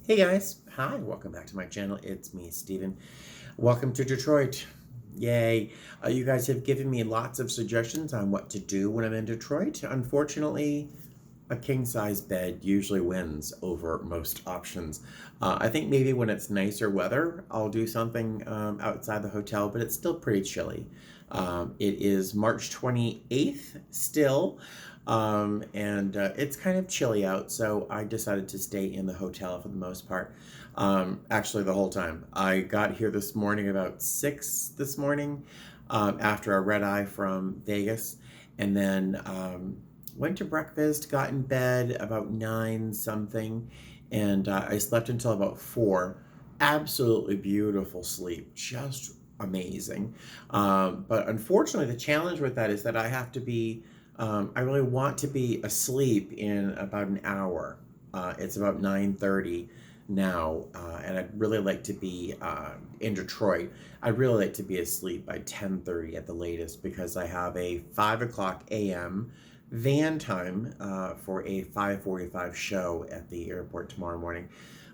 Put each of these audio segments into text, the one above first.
Hey guys, hi, welcome back to my channel. It's me, Steven. Welcome to Detroit. Yay. You guys have given me lots of suggestions on what to do when I'm in Detroit. Unfortunately, a king size bed usually wins over most options. I think maybe when it's nicer weather, I'll do something outside the hotel, but it's still pretty chilly. It is March 28th still, and it's kind of chilly out, so I decided to stay in the hotel for the most part. Actually, the whole time. I got here this morning about 6 this morning after a red eye from Vegas, and then went to breakfast, got in bed about 9 something, and I slept until about 4. Absolutely beautiful sleep, just amazing. But unfortunately, the challenge with that is that I have to be, I really want to be asleep in about an hour. It's about 9:30 now, and I'd really like to be in Detroit. I'd really like to be asleep by 10:30 at the latest because I have a 5 o'clock a.m. van time for a 5:45 show at the airport tomorrow morning.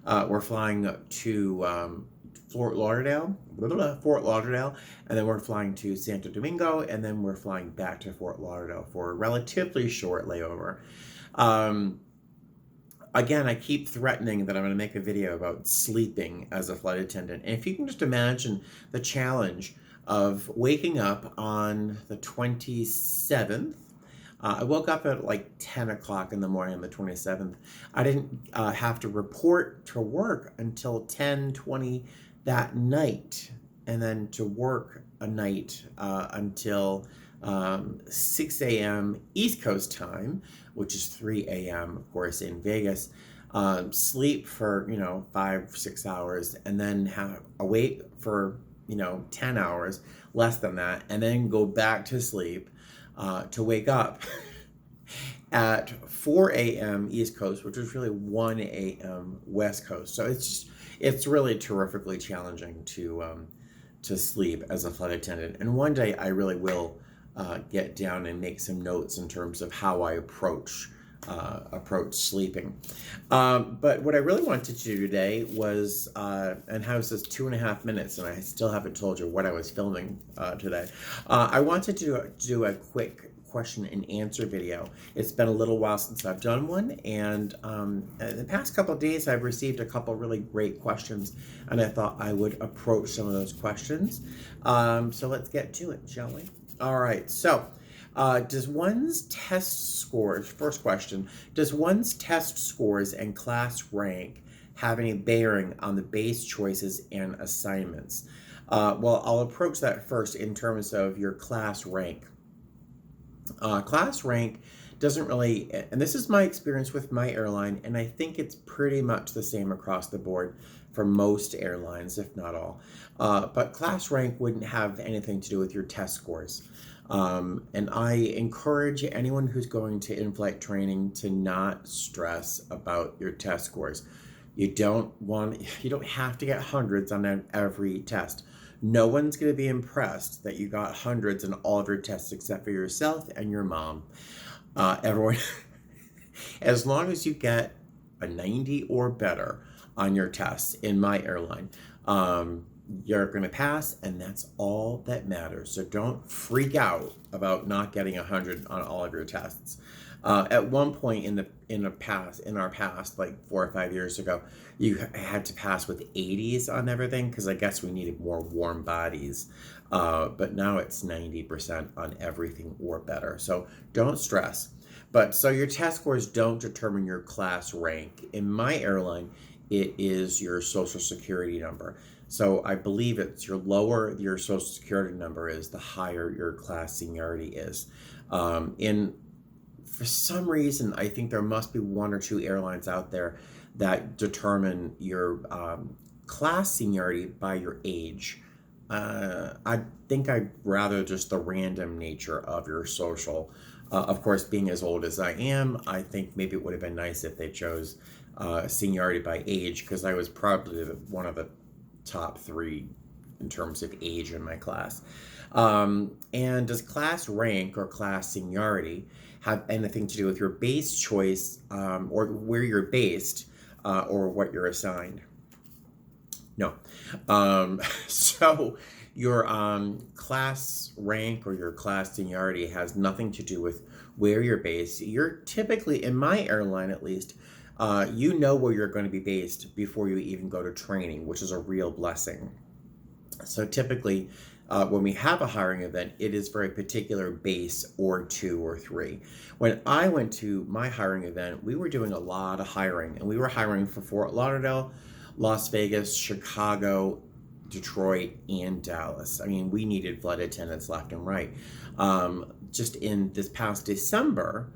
We're flying to Fort Lauderdale, and then we're flying to Santo Domingo, and then we're flying back to Fort Lauderdale for a relatively short layover. Um, Again, I keep threatening that I'm going to make a video about sleeping as a flight attendant. And if you can just imagine the challenge of waking up on the 27th. I woke up at like 10 o'clock in the morning on the 27th. I didn't have to report to work until 10:20 that night, and then to work a night until 6 a.m. East Coast time, which is 3 a.m., of course, in Vegas. Sleep for, 5, 6 hours, and then awake for, 10 hours, less than that, and then go back to sleep to wake up at 4 a.m. East Coast, which is really 1 a.m. West Coast. So it's really terrifically challenging to sleep as a flight attendant. And one day I really will get down and make some notes in terms of how I approach sleeping. But what I really wanted to do today was, and how this is 2.5 minutes, and I still haven't told you what I was filming today. I wanted to do a quick question and answer video. It's been a little while since I've done one, and in the past couple of days I've received a couple really great questions, and I thought I would approach some of those questions. So let's get to it, shall we? All right, so does one's test scores, first question, does one's test scores and class rank have any bearing on the base choices and assignments? Well, I'll approach that first in terms of your class rank. Class rank doesn't really, and this is my experience with my airline, and I think it's pretty much the same across the board for most airlines, if not all. But class rank wouldn't have anything to do with your test scores. And I encourage anyone who's going to in-flight training to not stress about your test scores. You don't have to get hundreds on every test. No one's going to be impressed that you got hundreds in all of your tests except for yourself and your mom. Everyone, as long as you get a 90 or better on your tests in my airline, you're going to pass, and that's all that matters. So don't freak out about not getting 100 on all of your tests. At one point in our past, like 4 or 5 years ago, you had to pass with 80s on everything because I guess we needed more warm bodies. But now it's 90% on everything or better. So don't stress. But so your test scores don't determine your class rank. In my airline, it is your social security number. So I believe it's your lower your social security number is, the higher your class seniority is. For some reason, I think there must be 1 or 2 airlines out there that determine your class seniority by your age. I think I'd rather just the random nature of your social. Of course, being as old as I am, I think maybe it would have been nice if they chose seniority by age, because I was probably one of the top 3 in terms of age in my class. And does class rank or class seniority have anything to do with your base choice or where you're based or what you're assigned. No. So your class rank or your class seniority has nothing to do with where you're based. You're typically, in my airline at least, you know where you're going to be based before you even go to training, which is a real blessing. So typically, when we have a hiring event, it is for a particular base or two or three. When I went to my hiring event, we were doing a lot of hiring, and we were hiring for Fort Lauderdale, Las Vegas, Chicago, Detroit, and Dallas. I mean, we needed flight attendants left and right. Just in this past December,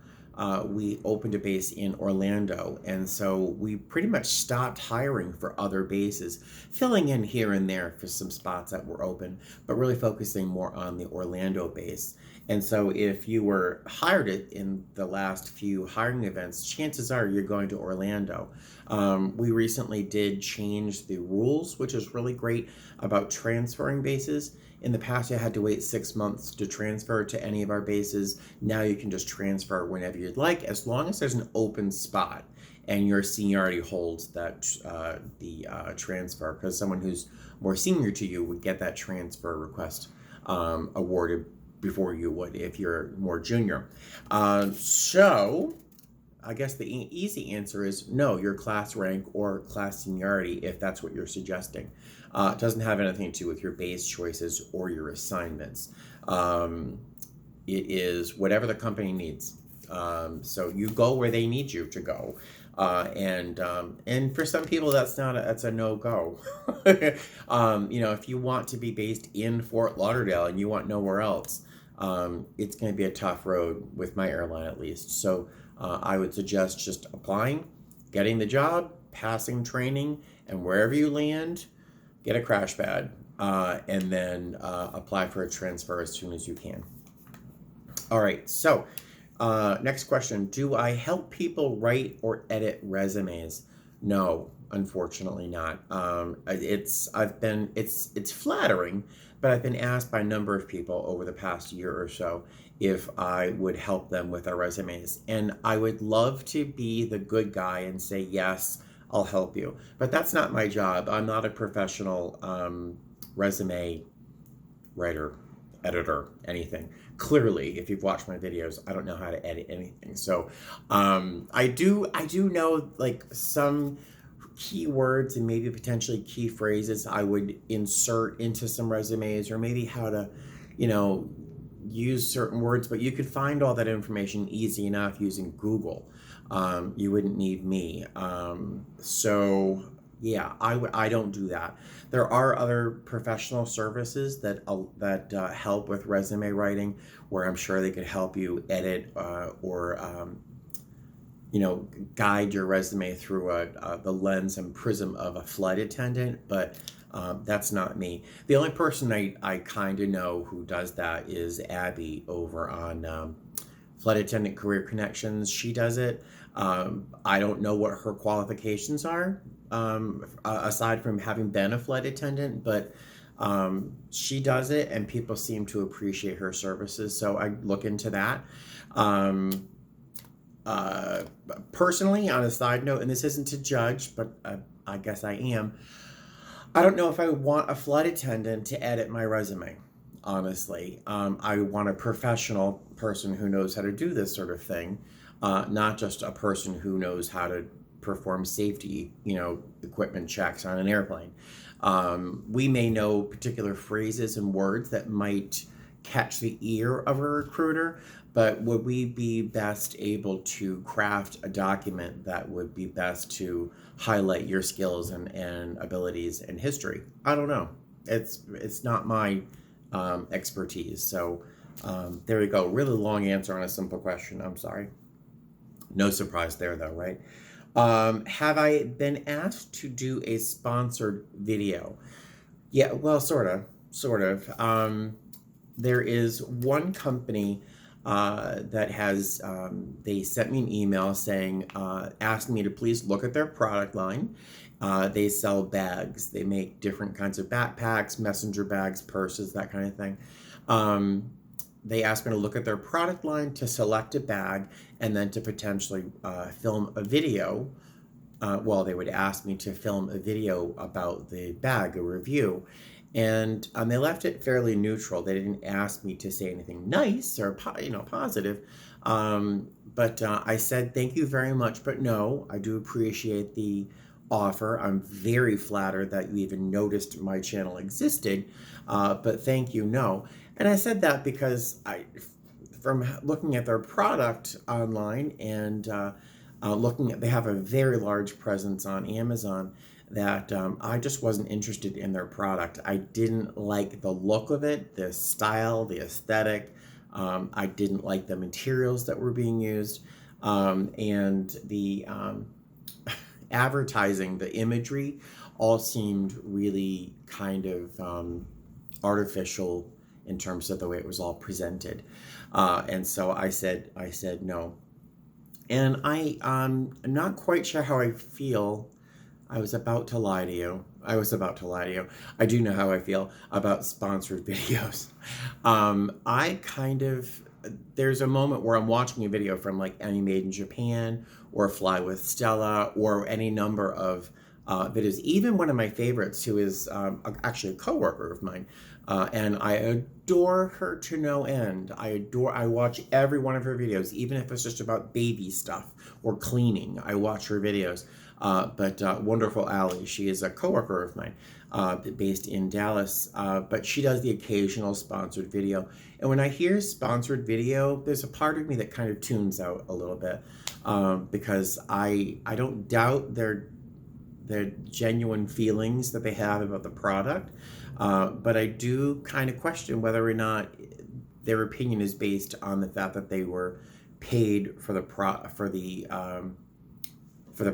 we opened a base in Orlando, and so we pretty much stopped hiring for other bases, filling in here and there for some spots that were open, but really focusing more on the Orlando base. And so if you were hired in the last few hiring events, chances are you're going to Orlando. We recently did change the rules, which is really great about transferring bases. In the past, you had to wait 6 months to transfer to any of our bases. Now you can just transfer whenever you'd like, as long as there's an open spot and your seniority holds that the transfer, because someone who's more senior to you would get that transfer request awarded before you would if you're more junior. So I guess the easy answer is no, your class rank or class seniority, if that's what you're suggesting. It doesn't have anything to do with your base choices or your assignments. It is whatever the company needs. So you go where they need you to go. And for some people, that's a no-go. If you want to be based in Fort Lauderdale and you want nowhere else, it's going to be a tough road with my airline at least. So I would suggest just applying, getting the job, passing training, and wherever you land, get a crash pad, and then apply for a transfer as soon as you can. All right, so next question. Do I help people write or edit resumes? No, unfortunately not. It's flattering, but I've been asked by a number of people over the past year or so if I would help them with their resumes. And I would love to be the good guy and say, yes, I'll help you. But that's not my job. I'm not a professional resume writer, editor, anything. Clearly, if you've watched my videos, I don't know how to edit anything. So I do know like some keywords and maybe potentially key phrases I would insert into some resumes, or maybe how to, use certain words, but you could find all that information easy enough using Google. You wouldn't need me. So yeah, I don't do that. There are other professional services that help with resume writing, where I'm sure they could help you edit or guide your resume through the lens and prism of a flight attendant, but that's not me. The only person I kind of know who does that is Abby over on Flight Attendant Career Connections. She does it. I don't know what her qualifications are, aside from having been a flight attendant, but she does it, and people seem to appreciate her services, so I look into that. Personally, on a side note, and this isn't to judge, but I guess I am, I don't know if I want a flight attendant to edit my resume, honestly. I want a professional person who knows how to do this sort of thing, not just a person who knows how to perform safety, equipment checks on an airplane. We may know particular phrases and words that might catch the ear of a recruiter, but would we be best able to craft a document that would be best to highlight your skills and abilities and history? I don't know. It's not my expertise. So there you go. Really long answer on a simple question. I'm sorry. No surprise there though, right? Have I been asked to do a sponsored video? Yeah, well, sort of. There is one company that has, they sent me an email saying, asking me to please look at their product line. They sell bags. They make different kinds of backpacks, messenger bags, purses, that kind of thing. They asked me to look at their product line, to select a bag, and then to potentially film a video well, they would ask me to film a video about the bag, a review. And they left it fairly neutral. They didn't ask me to say anything nice or positive. But I said, thank you very much, but no, I do appreciate the offer. I'm very flattered that you even noticed my channel existed, but thank you, no. And I said that because from looking at their product online and they have a very large presence on Amazon, that I just wasn't interested in their product. I didn't like the look of it, the style, the aesthetic. I didn't like the materials that were being used, and the advertising, the imagery, all seemed really kind of artificial in terms of the way it was all presented. And so I said no. And I'm not quite sure how I feel. I was about to lie to you. I do know how I feel about sponsored videos. There's a moment where I'm watching a video from like Any Made in Japan or Fly with Stella or any number of videos. Even one of my favorites, who is actually a coworker of mine, and I adore her to no end. I watch every one of her videos, even if it's just about baby stuff or cleaning. I watch her videos. But wonderful Allie, she is a coworker of mine, based in Dallas, but she does the occasional sponsored video. And when I hear sponsored video, there's a part of me that kind of tunes out a little bit, because I don't doubt their genuine feelings that they have about the product, but I do kind of question whether or not their opinion is based on the fact that they were paid for the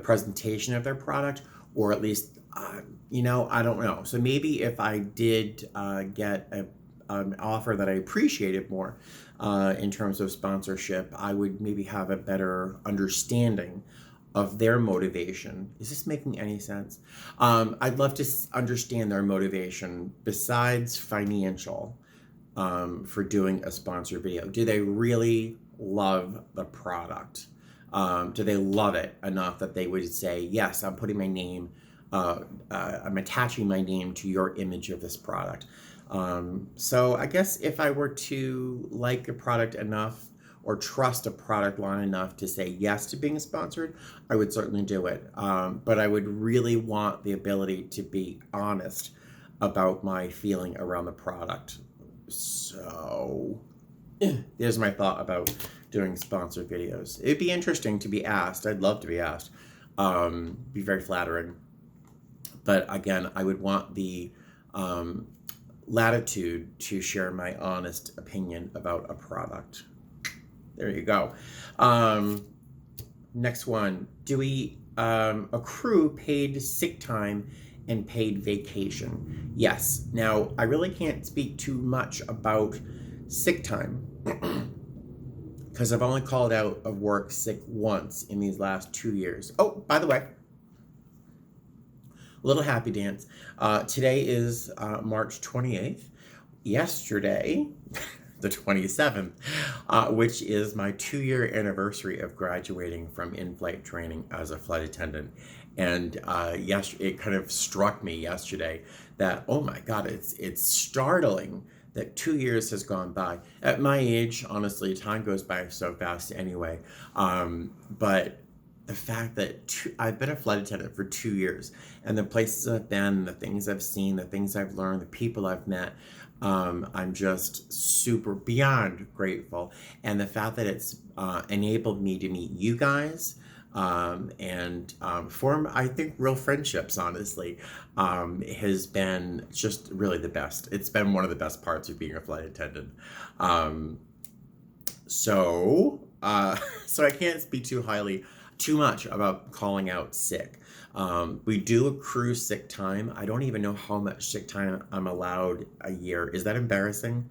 presentation of their product, or at least, I don't know. So maybe if I did get an offer that I appreciated more in terms of sponsorship, I would maybe have a better understanding of their motivation. Is this making any sense? I'd love to understand their motivation besides financial, for doing a sponsored video. Do they really love the product? Do they love it enough that they would say, yes, I'm putting my name, I'm attaching my name to your image of this product? So I guess if I were to like a product enough or trust a product line enough to say yes to being sponsored, I would certainly do it. But I would really want the ability to be honest about my feeling around the product. So there's my thought about doing sponsored videos. It'd be interesting to be asked. I'd love to be asked. Be very flattering. But again, I would want the latitude to share my honest opinion about a product. There you go. Next one. Do we accrue paid sick time and paid vacation? Yes. Now, I really can't speak too much about sick time because I've only called out of work sick once in these last 2 years. Oh, by the way, little happy dance. Today is March 28th. Yesterday, the 27th, which is my 2-year anniversary of graduating from in-flight training as a flight attendant. And yes, it kind of struck me yesterday that, oh my God, it's startling that 2 years has gone by. At my age, honestly, time goes by so fast anyway. But the fact that I've been a flight attendant for 2 years, and the places I've been, the things I've seen, the things I've learned, the people I've met, I'm just super beyond grateful. And the fact that it's enabled me to meet you guys, and form, I think, real friendships, honestly, has been just really the best. It's been one of the best parts of being a flight attendant. So I can't speak too much about calling out sick. We do accrue sick time. I don't even know how much sick time I'm allowed a year. Is that embarrassing?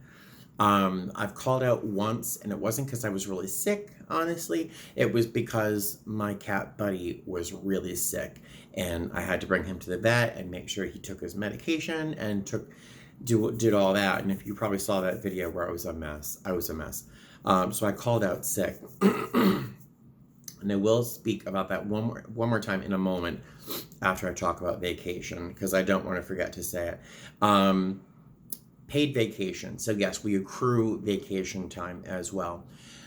I've called out once, and it wasn't because I was really sick, honestly. It was because my cat buddy was really sick, and I had to bring him to the vet and make sure he took his medication and did all that. And if you probably saw that video where I was a mess, so I called out sick. And I will speak about that one more time in a moment after I talk about vacation, because I don't want to forget to say it. Paid vacation. So yes, we accrue vacation time as well.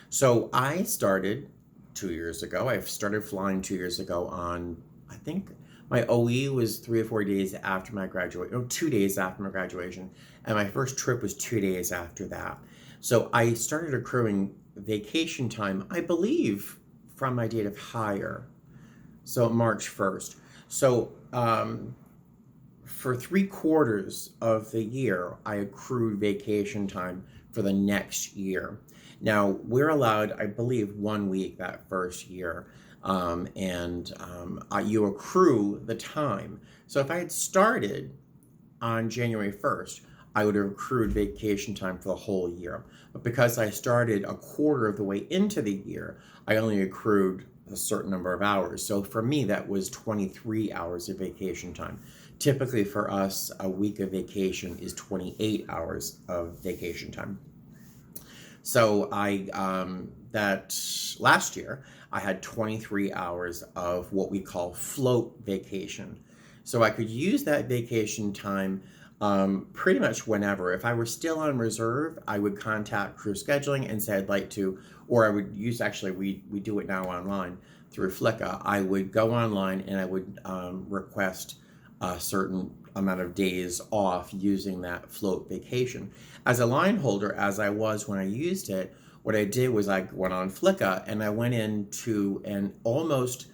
So I started 2 years ago. I started flying 2 years ago on, I think my OE was 3 or 4 days after my graduation, no, 2 days after my graduation. And my first trip was 2 days after that. So I started accruing vacation time, I believe, from my date of hire. So March 1st. So for 3/4 of the year, I accrued vacation time for the next year. Now, we're allowed, I believe, 1 week that first year, you accrue the time. So if I had started on January 1st, I would have accrued vacation time for the whole year. But because I started a quarter of the way into the year, I only accrued a certain number of hours. So for me, that was 23 hours of vacation time. Typically for us, a week of vacation is 28 hours of vacation time. So that last year, I had 23 hours of what we call float vacation. So I could use that vacation time pretty much whenever. If I were still on reserve, I would contact crew scheduling and say I'd like to, or I would use, actually, we do it now online through Flicka. I would go online and I would request a certain amount of days off using that float vacation. As a line holder, as I was when I used it, what I did was I went on Flicka and I went into an almost,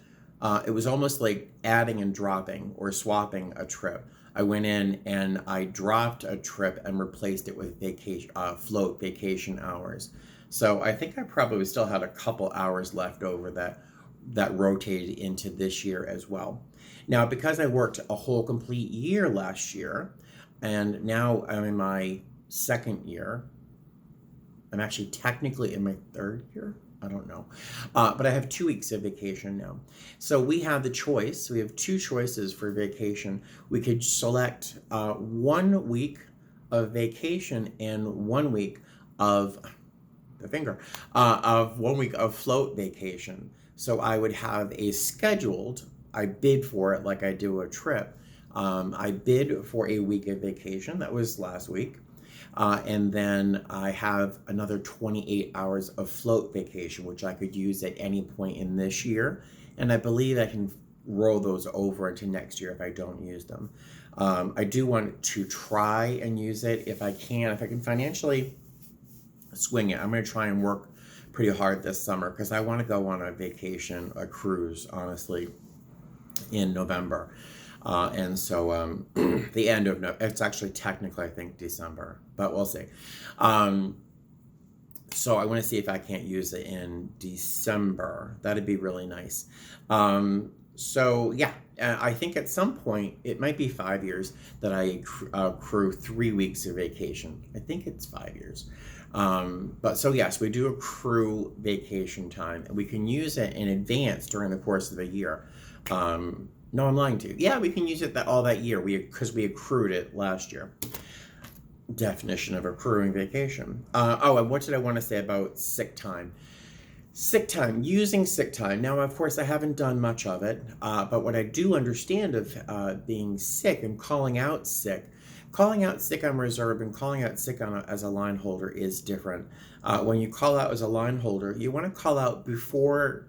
it was almost like adding and dropping or swapping a trip. I went in and I dropped a trip and replaced it with vacation, float vacation hours. So I think I probably still had a couple hours left over that rotated into this year as well. Now, because I worked a whole complete year last year, and now I'm in my second year, I'm actually technically in my third year. I don't know. But I have 2 weeks of vacation now. So we have the choice. We have two choices for vacation. We could select 1 week of vacation and 1 week of of 1 week of float vacation. So I would have a scheduled, I bid for it like I do a trip. I bid for a week of vacation. That was last week. And then I have another 28 hours of float vacation, which I could use at any point in this year. And I believe I can roll those over into next year if I don't use them. I do want to try and use it if I can financially swing it. I'm going to try and work pretty hard this summer because I want to go on a vacation, a cruise, honestly, in November. And so the end of it's actually technically, I think, December, but we'll see. So I want to see if I can't use it in December. That'd be really nice. So yeah, I think at some point, it might be 5 years that I accrue 3 weeks of vacation. I think it's 5 years. But so yes, we do accrue vacation time and we can use it in advance during the course of the year. No, I'm lying to you. Yeah, we can use it all that year because we accrued it last year. Definition of accruing vacation. And what did I want to say about sick time? Sick time, using sick time. Now, of course, I haven't done much of it, but what I do understand of being sick and calling out sick on reserve and calling out sick as a line holder is different. When you call out as a line holder, you want to call out before,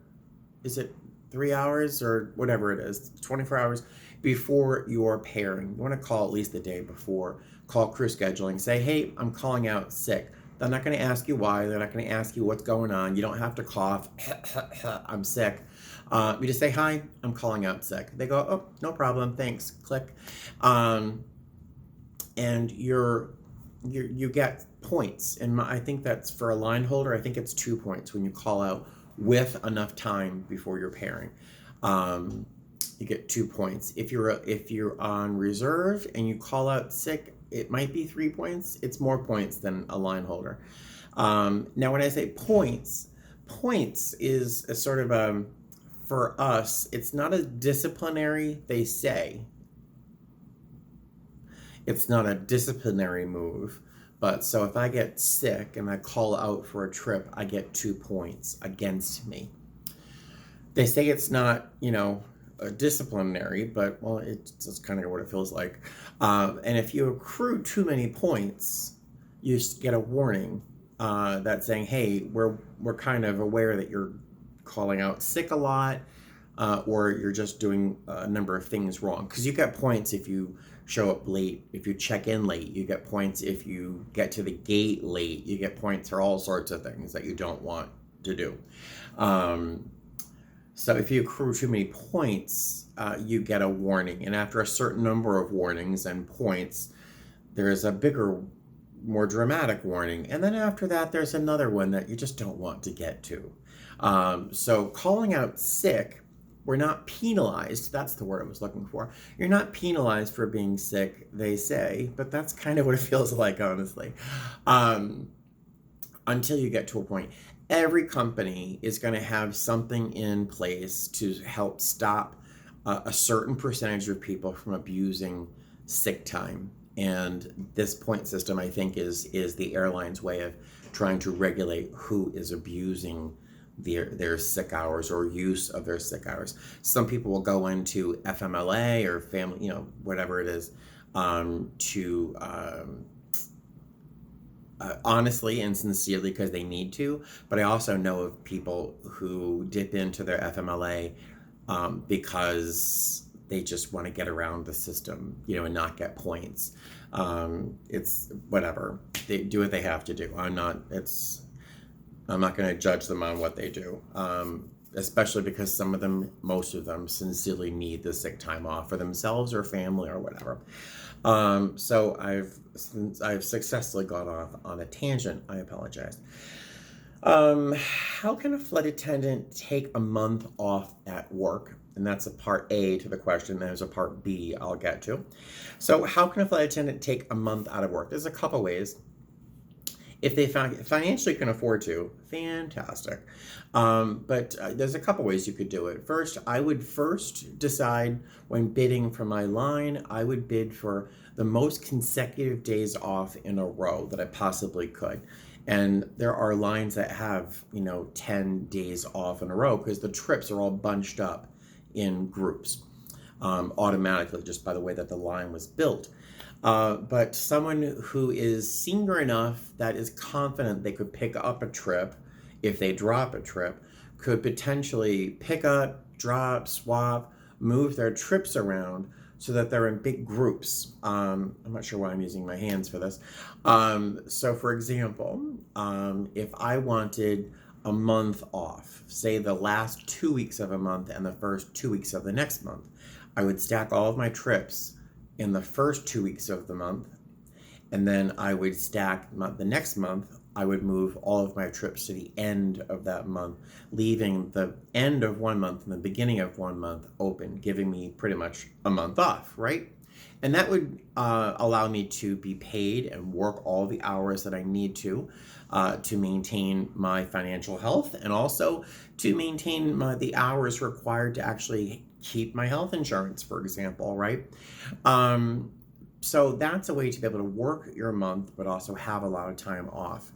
is it 3 hours or whatever it is, 24 hours before your pairing. You want to call at least the day before. Call crew scheduling. Say, hey, I'm calling out sick. They're not going to ask you why. They're not going to ask you what's going on. You don't have to cough. I'm sick. You just say, hi, I'm calling out sick. They go, oh, no problem. Thanks. Click. And you get points. And I think that's for a line holder. I think it's 2 points when you call out with enough time before your pairing. You get 2 points. If you're on reserve and you call out sick, it might be 3 points. It's more points than a line holder. Now, when I say points is a sort of for us, it's not a disciplinary, they say. It's not a disciplinary move. But so if I get sick and I call out for a trip, I get 2 points against me. They say it's not, disciplinary, but well, it's just kind of what it feels like. And if you accrue too many points, you get a warning that's saying, "Hey, we're kind of aware that you're calling out sick a lot, or you're just doing a number of things wrong." Because you get points if you show up late, if you check in late. You get points if you get to the gate late. You get points for all sorts of things that you don't want to do. So if you accrue too many points, you get a warning. And after a certain number of warnings and points, there's a bigger, more dramatic warning. And then after that, there's another one that you just don't want to get to. So calling out sick, we're not penalized. That's the word I was looking for. You're not penalized for being sick, they say, but that's kind of what it feels like, honestly. Until you get to a point. Every company is going to have something in place to help stop a certain percentage of people from abusing sick time. And this point system, I think, is the airline's way of trying to regulate who is abusing their sick hours or use of their sick hours. Some people will go into FMLA or family, whatever it is, to honestly and sincerely because they need to. But I also know of people who dip into their FMLA because they just want to get around the system, and not get points. It's whatever. They do what they have to do. I'm not going to judge them on what they do, especially because most of them sincerely need the sick time off for themselves or family or whatever. So I've successfully got off on a tangent. I apologize. How can a flight attendant take a month off at work? And that's a part A to the question. There's a part B I'll get to. So how can a flight attendant take a month out of work? There's a couple ways. If they financially can afford to, fantastic. But there's a couple ways you could do it. First, I would decide when bidding for my line, I would bid for the most consecutive days off in a row that I possibly could. And there are lines that have, 10 days off in a row because the trips are all bunched up in groups automatically, just by the way that the line was built. But someone who is senior enough that is confident they could pick up a trip if they drop a trip could potentially pick up, drop, swap, move their trips around so that they're in big groups. I'm not sure why I'm using my hands for this. So for example, if I wanted a month off, say the last 2 weeks of a month and the first 2 weeks of the next month, I would stack all of my trips in the first 2 weeks of the month, and then I would stack the next month. I would move all of my trips to the end of that month, leaving the end of one month and the beginning of one month open, giving me pretty much a month off, right? And that would allow me to be paid and work all the hours that I need to maintain my financial health, and also to maintain the hours required to actually keep my health insurance, for example, right? So that's a way to be able to work your month, but also have a lot of time off.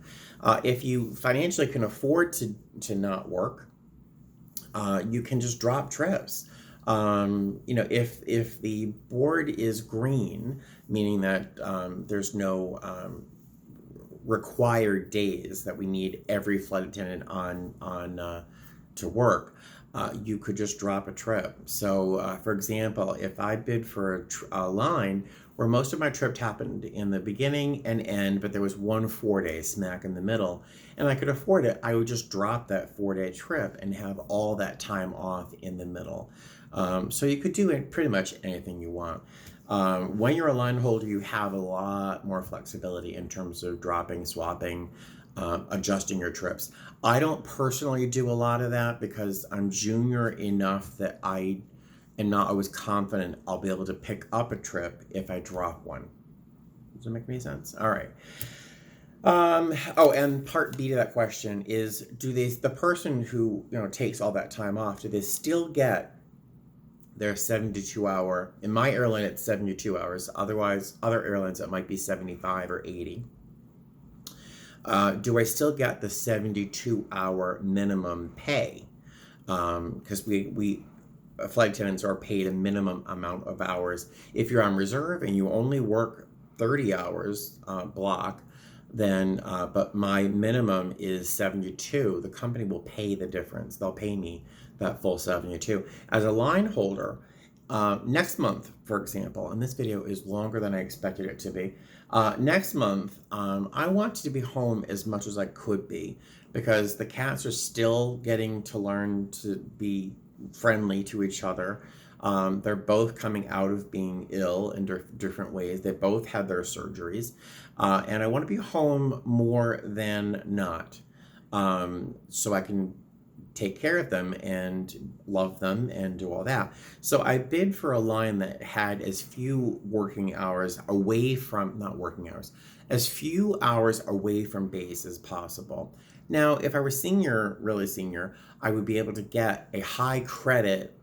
If you financially can afford to not work, you can just drop trips. If the board is green, meaning that there's no required days that we need every flight attendant on to work, you could just drop a trip. So, for example, if I bid for a line where most of my trip happened in the beginning and end, but there was one 4-day smack in the middle, and I could afford it, I would just drop that 4-day trip and have all that time off in the middle. So you could do pretty much anything you want. When you're a line holder, you have a lot more flexibility in terms of dropping, swapping, adjusting your trips. I don't personally do a lot of that because I'm junior enough that I am not always confident I'll be able to pick up a trip if I drop one. Does that make any sense? All right. And part B to that question is, the person who takes all that time off, do they still get their 72-hour? In my airline, it's 72 hours. Otherwise, other airlines, it might be 75 or 80. Do I still get the 72-hour minimum pay? because we flight attendants are paid a minimum amount of hours. If you're on reserve and you only work 30 hours block, then but my minimum is 72, the company will pay the difference. They'll pay me that full 72. As a line holder, next month, for example, and this video is longer than I expected it to be. Next month, I wanted to be home as much as I could be because the cats are still getting to learn to be friendly to each other. They're both coming out of being ill in different ways. They both had their surgeries. And I want to be home more than not, so I can take care of them and love them and do all that. So I bid for a line that had as few working hours away from, not working hours, as few hours away from base as possible. Now, if I were senior, really senior, I would be able to get a high credit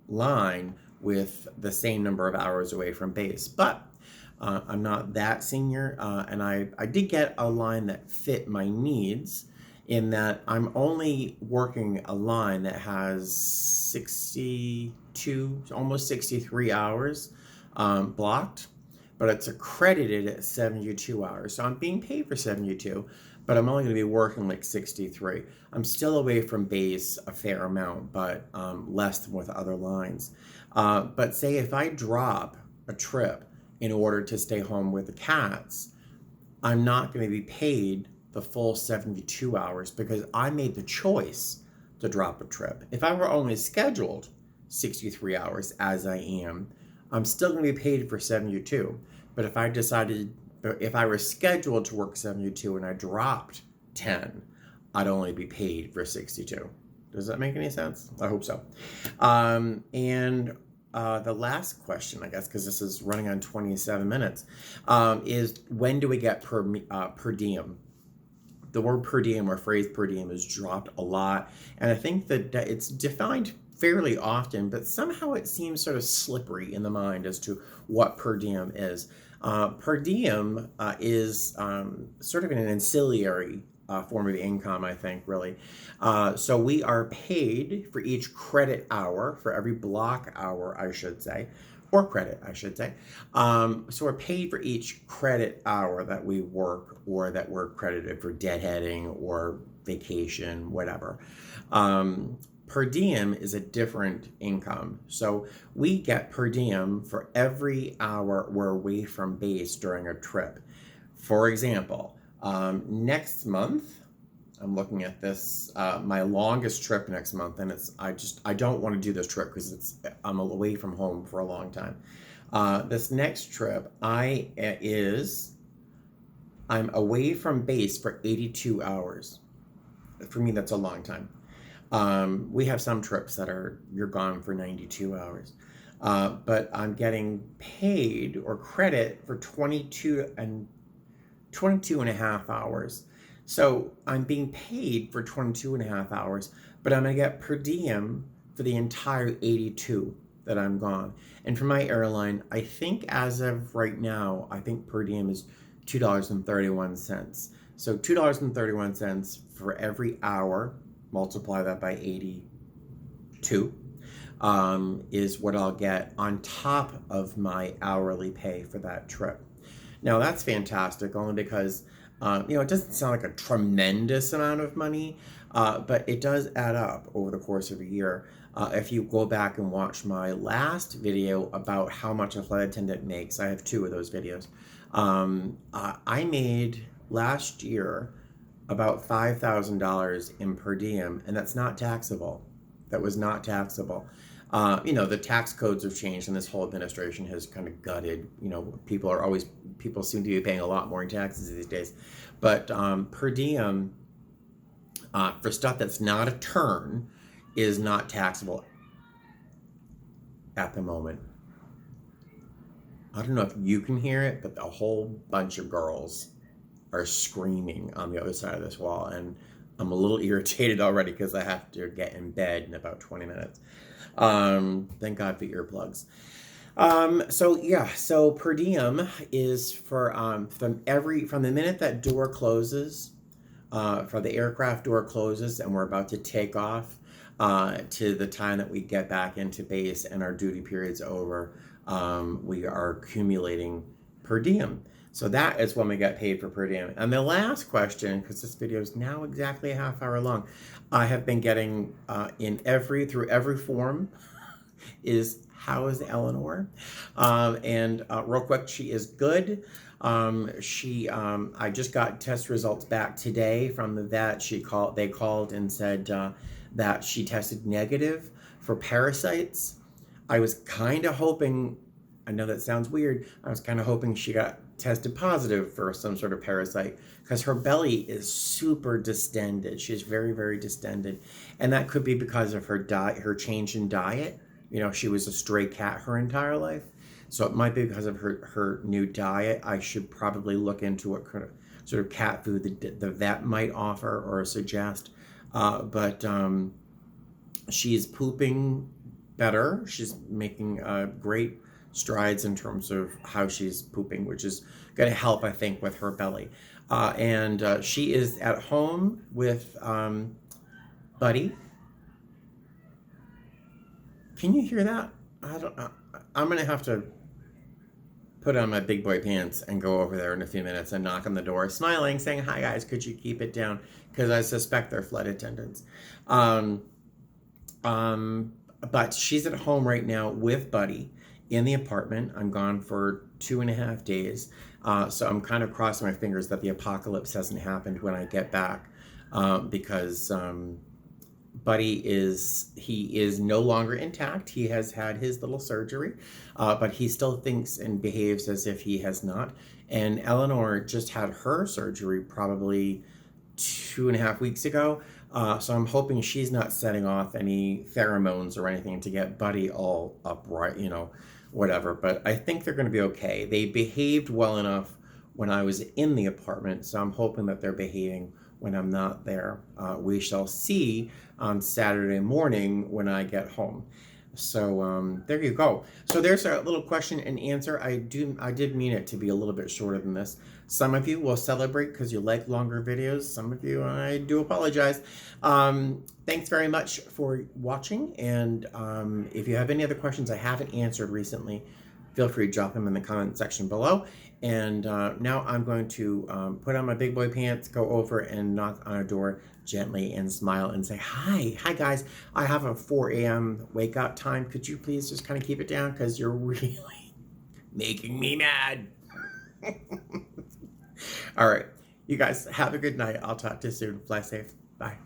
line with the same number of hours away from base. But I'm not that senior, and I did get a line that fit my needs in that I'm only working a line that has 62, almost 63 hours blocked, but it's accredited at 72 hours. So I'm being paid for 72, but I'm only going to be working like 63. I'm still away from base a fair amount, but less than with other lines. But say if I drop a trip in order to stay home with the cats, I'm not going to be paid the full 72 hours because I made the choice to drop a trip. If I were only scheduled 63 hours as I am, I'm still going to be paid for 72. But if I were scheduled to work 72 and I dropped 10, I'd only be paid for 62. Does that make any sense? I hope so. The last question, I guess, because this is running on 27 minutes, is when do we get per diem? The word per diem or phrase per diem is dropped a lot. And I think that it's defined fairly often, but somehow it seems sort of slippery in the mind as to what per diem is. Per diem is sort of an ancillary form of income, I think, really. So we are paid for each credit hour, for every block hour, I should say, or credit, I should say. So we're paid for each credit hour that we work or that we're credited for deadheading or vacation, whatever. Per diem is a different income. So we get per diem for every hour we're away from base during a trip. For example, next month, I'm looking at this, my longest trip next month, and I don't want to do this trip because I'm away from home for a long time. This next trip, I'm away from base for 82 hours. For me, that's a long time. We have some trips that you're gone for 92 hours. But I'm getting paid or credit for 22 and a half hours. So I'm being paid for 22 and a half hours, but I'm going to get per diem for the entire 82 that I'm gone. And for my airline, I think as of right now, I think per diem is $2.31. So $2.31 for every hour, multiply that by 82, is what I'll get on top of my hourly pay for that trip. Now that's fantastic, only because it doesn't sound like a tremendous amount of money, but it does add up over the course of a year. If you go back and watch my last video about how much a flight attendant makes, I have 2 of those videos. I made last year about $5,000 in per diem, and that's not taxable. That was not taxable. The tax codes have changed, and this whole administration has kind of gutted. People seem to be paying a lot more in taxes these days. But per diem for stuff that's not a turn is not taxable at the moment. I don't know if you can hear it, but a whole bunch of girls are screaming on the other side of this wall, and I'm a little irritated already because I have to get in bed in about 20 minutes. Thank God for earplugs. So per diem is for from the minute that door closes, for the aircraft door closes and we're about to take off, to the time that we get back into base and our duty period's over, we are accumulating per diem. So that is when we get paid for per diem. And the last question, because this video is now exactly a half hour long, I have been getting through every form is, how is Eleanor? Real quick, she is good. I just got test results back today from the vet. They called and said that she tested negative for parasites. I was kind of hoping, I know that sounds weird, I was kind of hoping she got tested positive for some sort of parasite, because her belly is super distended. She's very, very distended. And that could be because of her diet, her change in diet. You know, she was a stray cat her entire life. So it might be because of her new diet. I should probably look into what kind of sort of cat food the vet might offer or suggest. But she's pooping better. She's making great strides in terms of how she's pooping, which is going to help, I think, with her belly. She is at home with Buddy. Can you hear that? I'm going to have to put on my big boy pants and go over there in a few minutes and knock on the door, smiling, saying, "Hi guys, could you keep it down?" Because I suspect they're flight attendants. But she's at home right now with Buddy in the apartment. I'm gone for 2.5 days. So I'm kind of crossing my fingers that the apocalypse hasn't happened when I get back, because Buddy is no longer intact. He has had his little surgery, but he still thinks and behaves as if he has not. And Eleanor just had her surgery probably 2.5 weeks ago. So I'm hoping she's not setting off any pheromones or anything to get Buddy all upright, whatever. But I think they're going to be okay. They behaved well enough when I was in the apartment, so I'm hoping that they're behaving when I'm not there. We shall see on Saturday morning when I get home. So there you go. So there's a little question and answer. I did mean it to be a little bit shorter than this. Some of you will celebrate because you like longer videos. Some of you, I do apologize. Thanks very much for watching. And if you have any other questions I haven't answered recently, feel free to drop them in the comment section below. And now I'm going to put on my big boy pants, go over and knock on a door gently and smile and say, hi guys, I have a 4 a.m. wake up time. Could you please just kind of keep it down, because you're really making me mad. All right, you guys have a good night. I'll talk to you soon. Fly safe. Bye.